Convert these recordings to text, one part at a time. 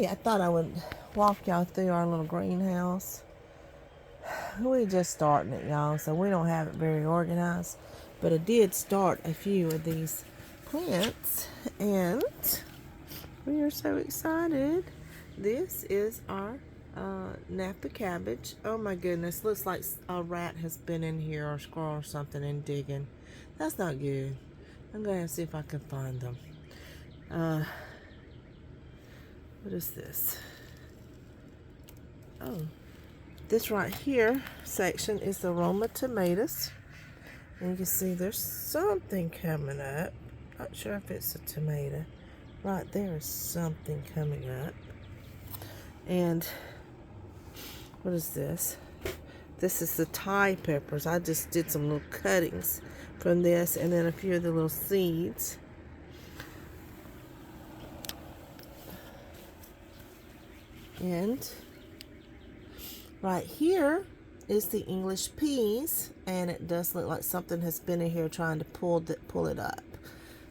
Hey, I thought I would walk y'all through our little greenhouse. We just starting it, y'all, so we don't have it very organized. But I did start a few of these plants, and we are so excited. This is our Napa cabbage. Oh my goodness, looks like a rat has been in here, or a squirrel or something, and digging. That's not good. I'm going to see if I can find them. What is this? Oh, this right here section is the Roma tomatoes. And you can see there's something coming up. Not sure if it's a tomato. Right there is something coming up. And what is this? This is the Thai peppers. I just did some little cuttings from this, and then a few of the little seeds. And right here is the English peas, and it does look like something has been in here trying to pull it up.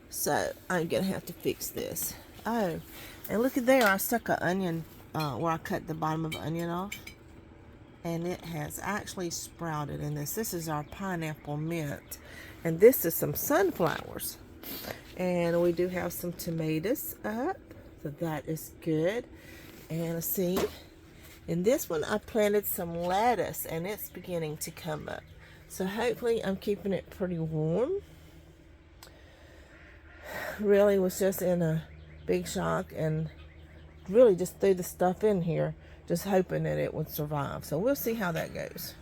So I'm gonna have to fix this. Oh, and look at there, I stuck an onion where I cut the bottom of the onion off, and it has actually sprouted in this. This is our pineapple mint, and this is some sunflowers, and we do have some tomatoes up, so that is good. And let's see, in this one I planted some lettuce, and it's beginning to come up, so hopefully I'm keeping it pretty warm. Really was just in a big shock and really just threw the stuff in here just hoping that it would survive, so we'll see how that goes.